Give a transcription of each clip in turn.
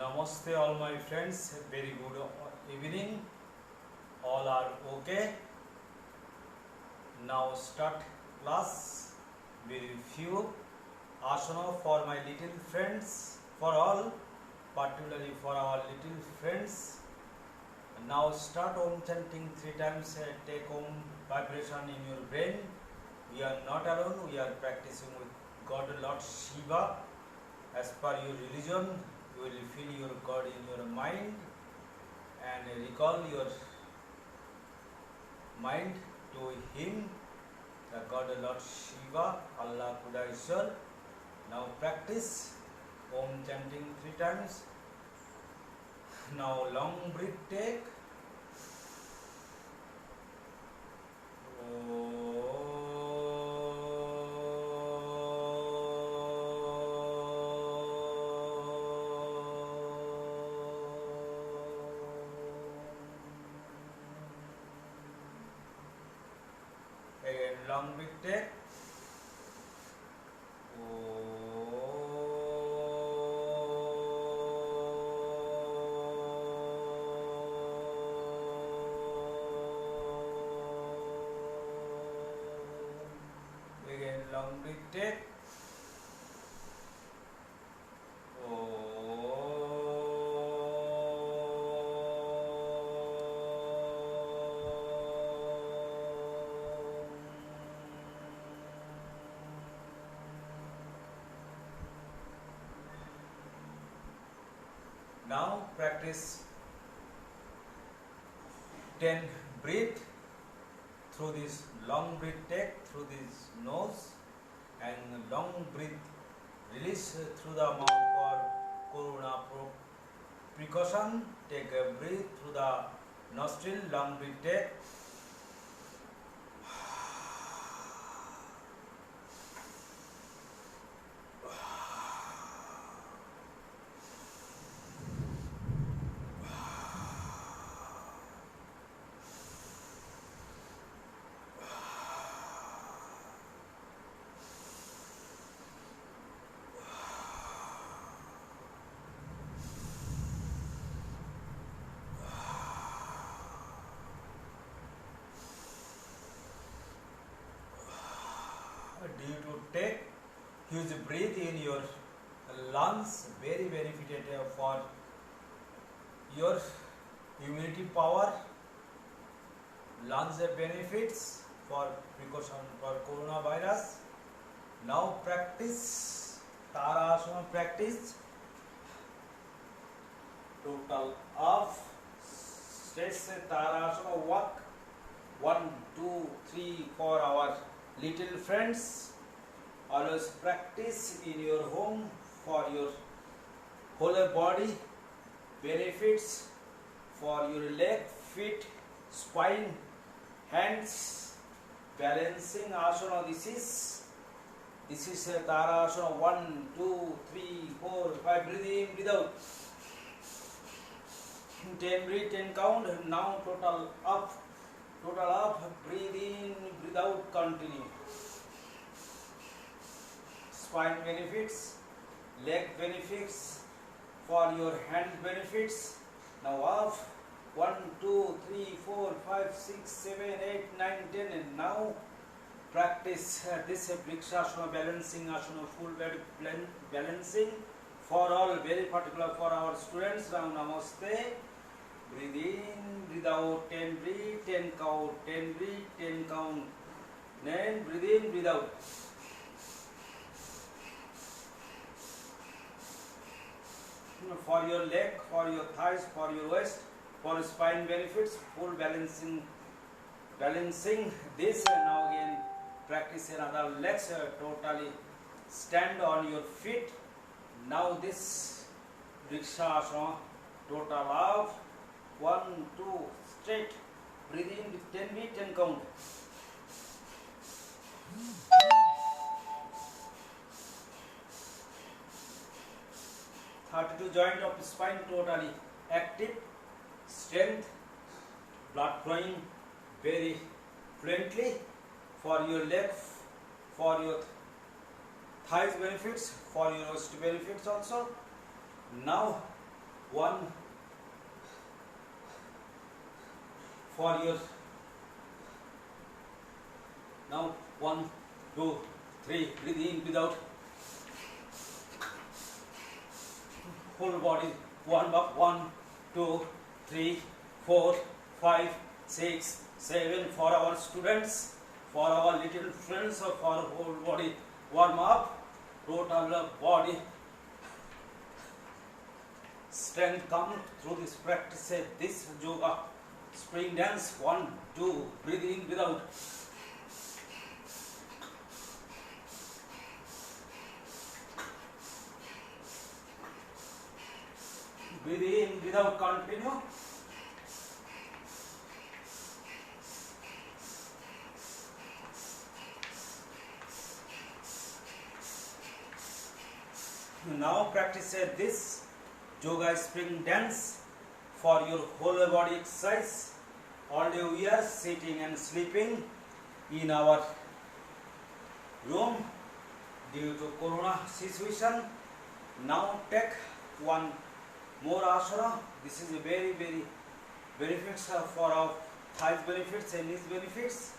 Namaste all my friends, very good evening, all are okay. Now start class, very few asana for my little friends, for all, particularly for our little friends. Now start Om chanting 3 times, take Om vibration in your brain. We are not alone, we are practicing with God Lord Shiva. As per your religion, you will feel your God in your mind and recall your mind to Him, the God Lord Shiva, Allah Kudai. Now practice Om chanting 3 times. Now long breath take. Again long breath take. Again long breath take. Now practice 10 breath through this long breath take through this nose and long breath release through the mouth for corona precaution. Take a breath through the nostril, long breath take. Due to take huge breath in your lungs, very benefited for your immunity power, lungs benefits for precaution for coronavirus. Now practice Tarasana practice. Total of stress Tarasana walk 1, 2, 3 for our little friends. Always practice in your home for your whole body benefits, for your leg, feet, spine, hands, balancing asana. This is a Tarasana. 1, 2, 3, 4, 5. Breathe in, breathe out. 10 breathe, 10 count. Now total up. Breathe in, breathe out, continue. Spine benefits, leg benefits, for your hand benefits. Now up. 1, 2, 3, 4, 5, 6, 7, 8, 9, 10. And now practice this Vrikshasana, balancing asana, full body balancing for all, very particular for our students. Now namaste. Breathe in, breathe out, 10 breathe, 10 count, 10 breathe, 10 count. Then breathe in, breathe out. For your leg, for your thighs, for your waist, for spine benefits, full balancing this. And now again practice another legs, totally stand on your feet. Now this Vrikshasana, total of 1, 2, straight. Breathe in with 10 breathe, 10 count. Thirty-two joint of spine totally active, strength, blood flowing very fluently for your leg, for your thighs benefits, for your waist benefits also. Now one for your now 1 2 3 breathe in without whole body warm up 1 2 3 4 5 6 7 for our students, for our little friends, or for whole body warm up, total body strength come through this practice. This yoga spring dance 1 2 breathe in without breathe in without continue. Now practice this yoga spring dance for your whole body exercise. Although we are sitting and sleeping in our room due to corona situation, now take one more asana. This is a very benefits for our thighs benefits and knees benefits,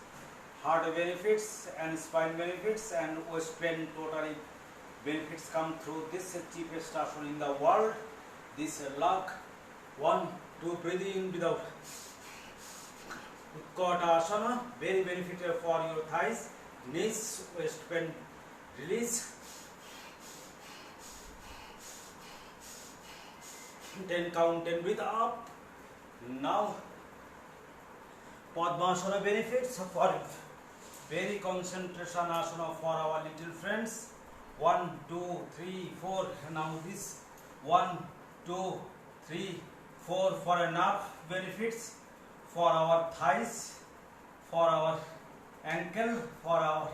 heart benefits and spine benefits, and waist pain totally benefits come through this cheapest asana in the world. This lock 1 2 breathe in without Utkata asana, very beneficial for your thighs, knees, waist pain release. 10 count, 10 breathe up. Now Padmasana benefits for very concentration asana for our little friends. 1 2 3 4. Now this 1 2 3 4 for enough benefits for our thighs, for our ankle, for our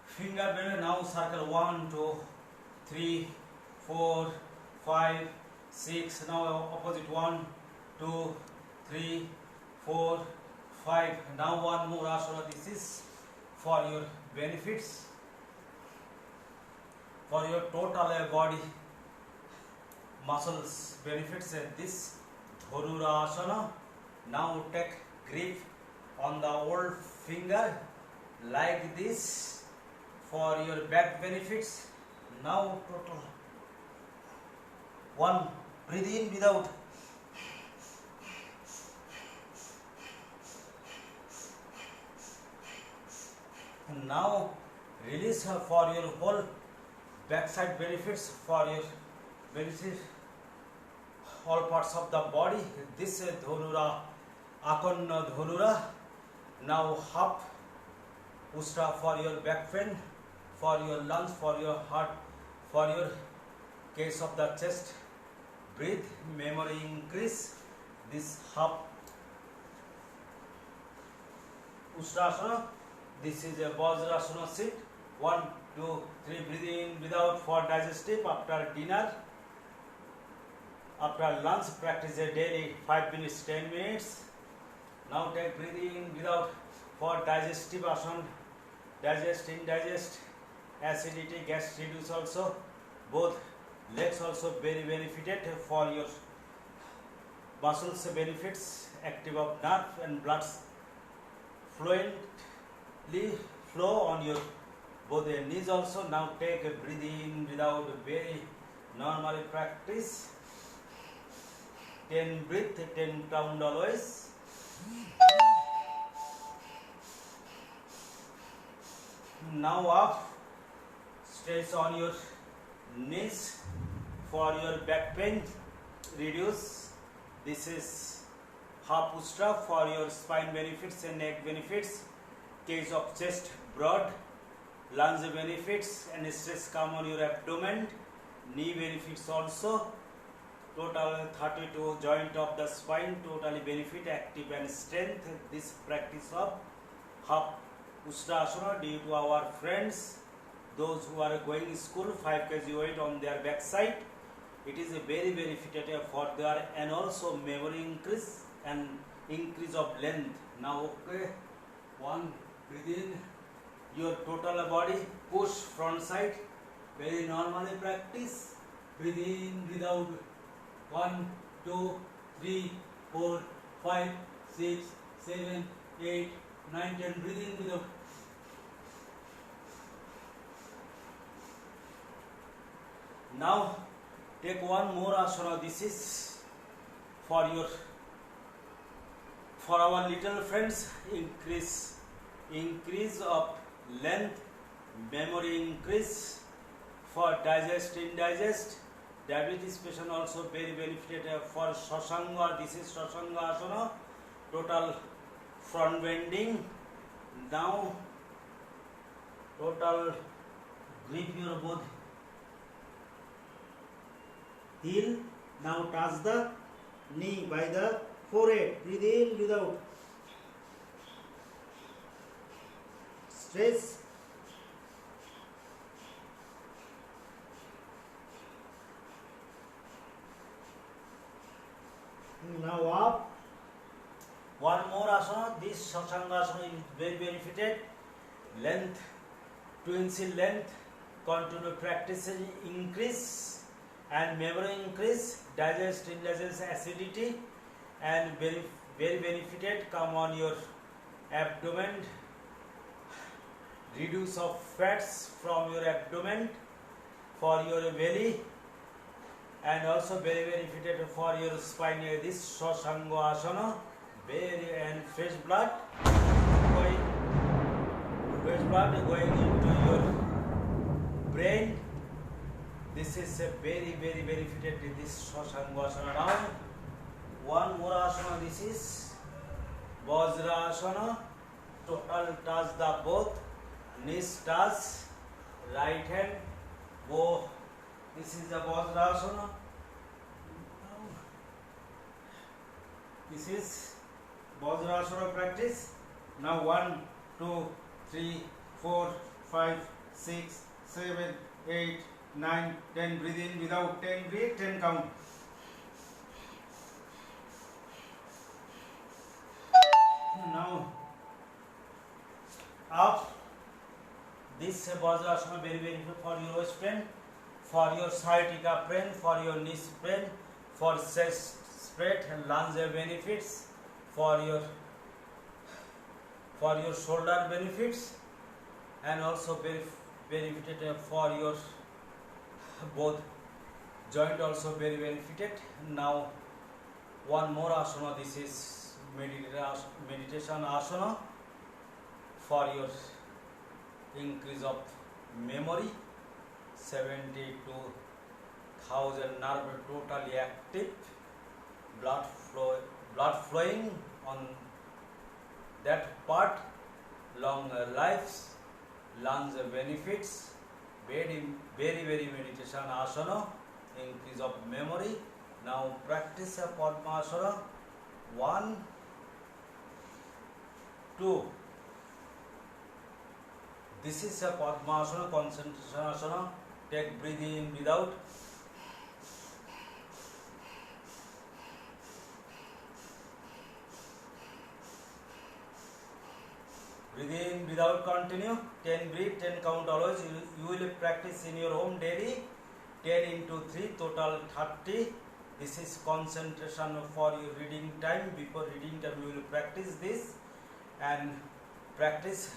finger bend. Now circle 1 2 3 4 5 6. Now opposite 1 2 3 4 5. Now one more asana. This is for your benefits, for your total body muscles benefits. This Dharura asana. Now take grip on the old finger like this for your back benefits. Now total 1 breathe in without now release for your whole backside benefits, for your benefits all parts of the body. This Dharura Akanna Dharura. Now half Ustra for your back pain, for your lungs, for your heart, for your case of the chest. Breathe, memory increase. This half Ustrasana. This is a Vajrasana sit. 1 2 3 breathe in without for digestive after dinner, after lunch. Practice a daily 5 minutes 10 minutes. Now take breathing in without for digestive asana. Digest, indigest, acidity, gas reduce also. Both legs also very benefited for your muscles benefits, active of nerve and blood fluently flow on your both the knees also. Now take a breathe in without very normal practice. 10 breath, 10 count always. Now up, stretch on your knees for your back pain reduce. This is half Ustra for your spine benefits and neck benefits, case of chest broad, lungs benefits and stress come on your abdomen, knee benefits also. Total 32 joint of the spine totally benefit, active and strength. This practice of half Ustrasana due to our friends, those who are going to school 5 kg weight on their backside. It is a very beneficial for their and also memory increase and increase of length. Now okay, 1 breathe in your total body, push front side, very normally practice. Breathe in without 1, 2, 3, 4, 5, 6, 7, 8, 9, 10. Breathe in without. Now take one more asana. This is for our little friends. Increase of length, memory increase, for digest, indigest, diabetes patient also very benefited for Shasanga. This is Shasanga asana, total front bending. Now total grip your both heel. Now touch the knee by the forehead. Breathe in without. Stretch. Now up. One more asana. This Shasanga asana is very benefited. Length, 2 inch length. Continue practicing, increase and memory increase. Digest, indigest, acidity, and very benefited. Come on your abdomen. Reduce of fats from your abdomen for your belly. And also very benefited for your spine. This Shasanga asana, very and fresh blood going into your brain. This is a very benefited. This Shasanga asana. Now one more asana. This is Vajra asana. Total touch the both knees touch, right hand go. This is the Vajrasana. This is Vajrasana practice. Now 1, 2, 3, 4, 5, 6, 7, 8, 9, 10. Breathe in without. 10. Breathe. 10 count. Now up. This Vajrasana very beneficial for your waist pain, for your sciatica pain, for your knee pain, for chest spread and lunge benefits, for your shoulder benefits, and also benefited for your both joint also very benefited. Now one more asana. This is meditation asana for your increase of memory. 72,000 nerve totally active, blood flowing on that part, long lives, lungs benefits, very meditation asana, increase of memory. Now practice a Padmasana. 1, 2. This is a Padmasana, concentration asana. Take breathe in without. Breathe in without, continue. 10 breathe, 10 count always. You will practice in your home daily. 10 into 3, total 30. This is concentration for your reading time. Before reading time, you will practice this and practice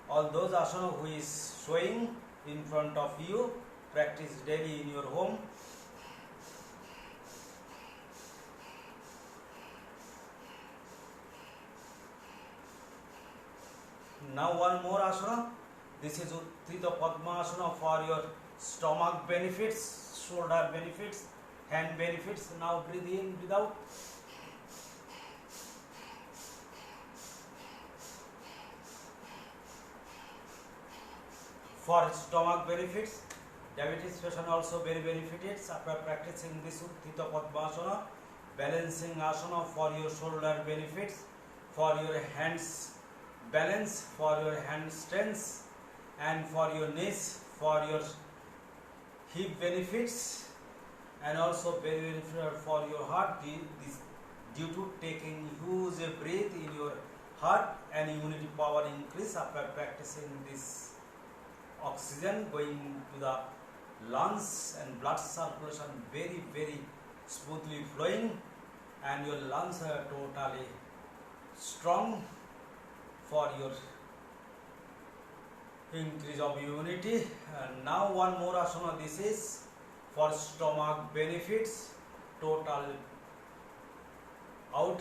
all those asana who is showing in front of you. Practice daily in your home. Now one more asana. This is Utthita Padmasana for your stomach benefits, shoulder benefits, hand benefits. Now breathe in without. For stomach benefits, diabetes patient also very benefited after practicing this Utthita Padmasana. Balancing asana for your shoulder benefits, for your hands balance, for your hand strength, and for your knees, for your hip benefits, and also very beneficial for your heart due to taking huge breath in your heart and immunity power increase after practicing this. Oxygen going to the lungs and blood circulation very smoothly flowing and your lungs are totally strong for your increase of immunity. And now one more asana, this is for stomach benefits, total out.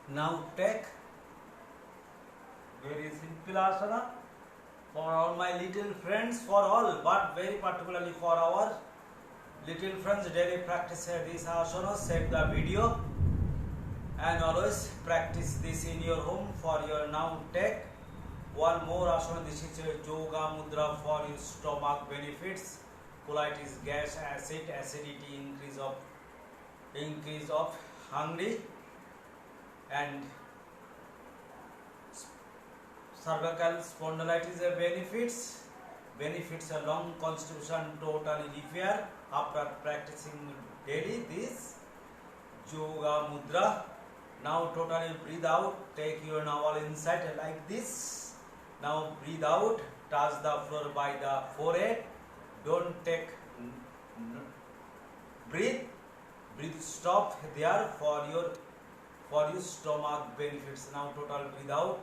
Now take very simple asana for all my little friends, for all, but very particularly for our little friends. Daily practice this asana, save the video and always practice this in your home for your. Now take one more asana, this is a yoga mudra for your stomach benefits, colitis, gas, acid, acidity, increase of hungry, and cervical spondylitis benefits a lung constitution, totally repair after practicing daily this yoga mudra. Now totally breathe out, take your navel inside like this. Now breathe out, touch the floor by the forehead. Don't take, breathe stop there for your stomach benefits. Now total breathe out.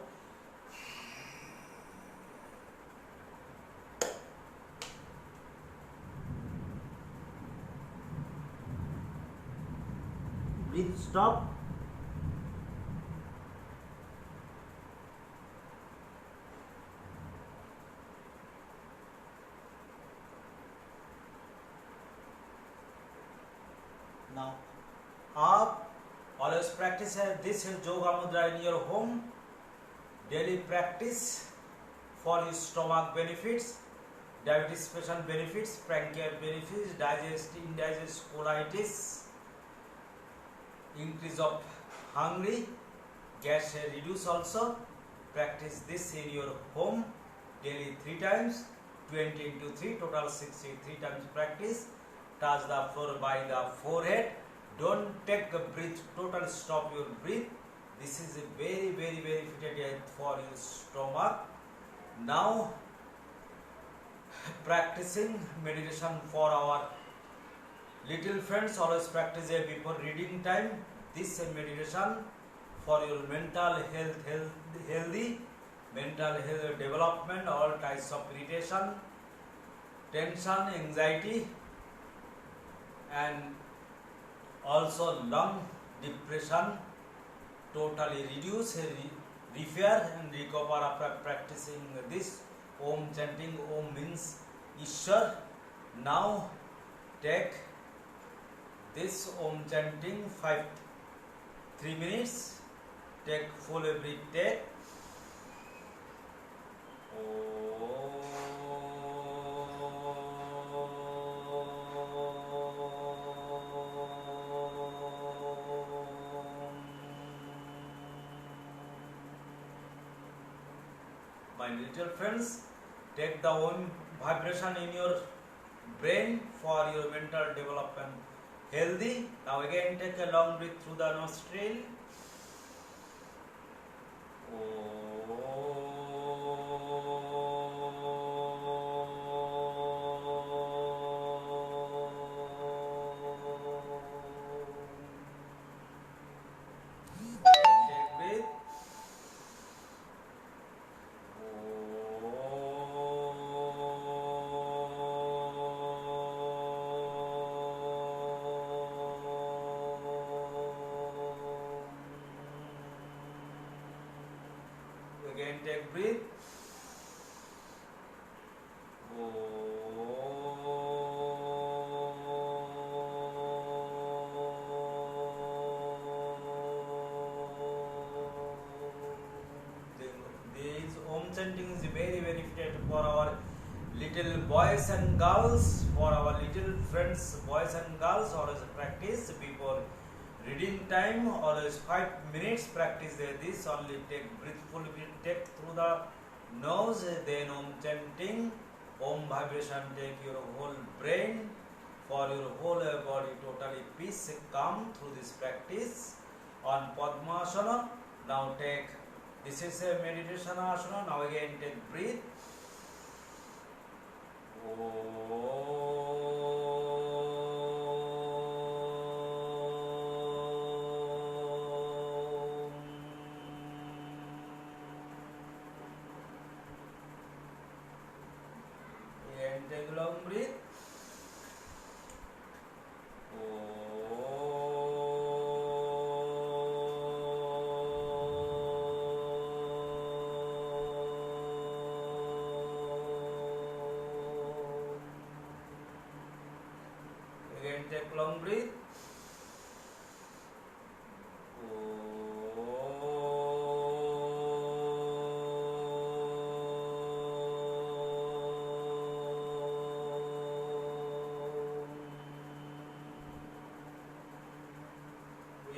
Breathe stop. Now up. Always practice this yoga mudra in your home. Daily practice for your stomach benefits, diabetes patient benefits, pancreas benefits, indigest colitis, increase of hungry, gas reduce also. Practice this in your home daily 3 times, 20 into 3, total 63 times practice. Touch the floor by the forehead. Don't take a breath, total stop your breath. This is a very beneficial for your stomach. Now practicing meditation for our little friends. Always practice before reading time. This meditation for your mental healthy mental health development, all types of irritation, tension, anxiety, and also lung depression totally reduce, repair and recover after practicing this. Om chanting, Om means Ishwar. Now take this Om chanting 3 minutes. Take full every take. My little friends, take the Om vibration in your brain for your mental development healthy. Now again take a long breath through the nostril. Again take breathe. This Om chanting is very beneficial for our little boys and girls, for our little friends, boys and girls. Always practice before reading time, always 5 minutes practice this. Only take breathful breath, take through the nose, then Om chanting, Om vibration take your whole brain, for your whole body totally peace, calm through this practice on Padmasana. Now take, this is a meditation asana. Now again take breathe. Oh.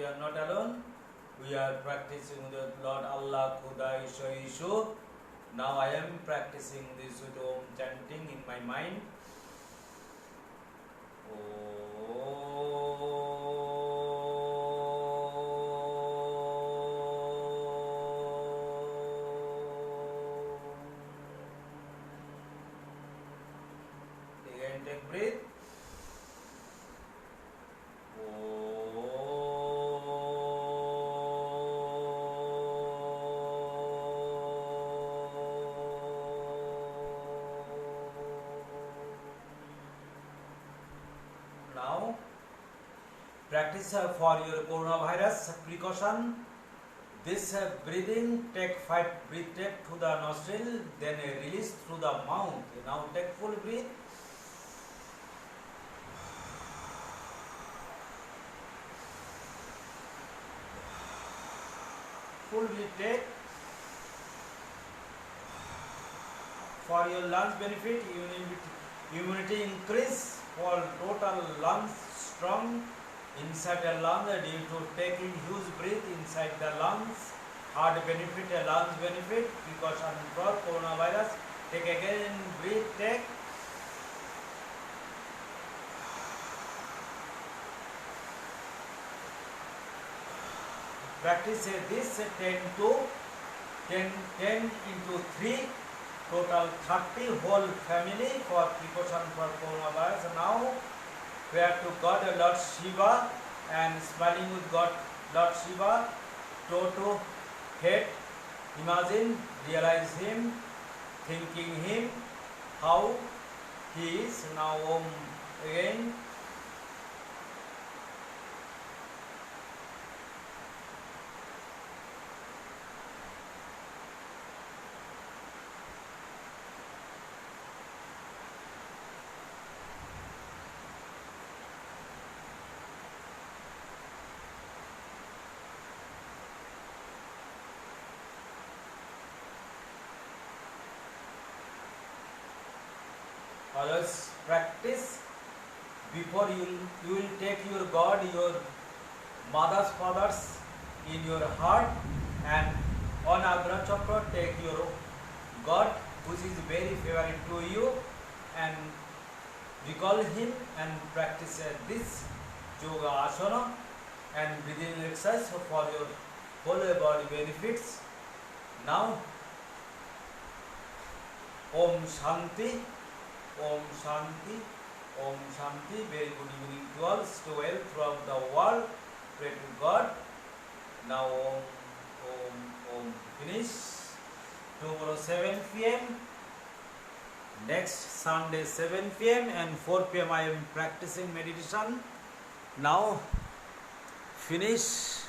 we are not alone. We are practicing with Lord Allah, Khuda, Ishu. Now I am practicing this with Om chanting in my mind. Again, take breath. Now, practice for your coronavirus precaution. This breathing, take 5 breath take through the nostril, then release through the mouth. Now take full breath. Full breath take. For your lungs benefit, immunity increase. For total lungs strong inside the lung due to taking huge breath inside the lungs. Heart benefit, lungs benefit, precaution for coronavirus. Take again breath take. Practice this 10 into 3. Total 30 whole family for precaution for coronavirus. Now prayer to God, Lord Shiva, and smiling with God, Lord Shiva, toe to head. Imagine, realize him, thinking him, how he is. Now Om again. Others practice before you will take your God, your mother's fathers in your heart, and on Agra Chakra take your God which is very favorite to you, and recall him and practice this yoga asana and breathing exercise for your whole body benefits. Now Om Shanti. Om Shanti, Om Shanti. Very good evening to all. Stay well throughout the world. Pray to God. Now Om, Om, Om. Finish. Tomorrow 7 p.m. Next Sunday 7 p.m. and 4 p.m. I am practicing meditation. Now finish.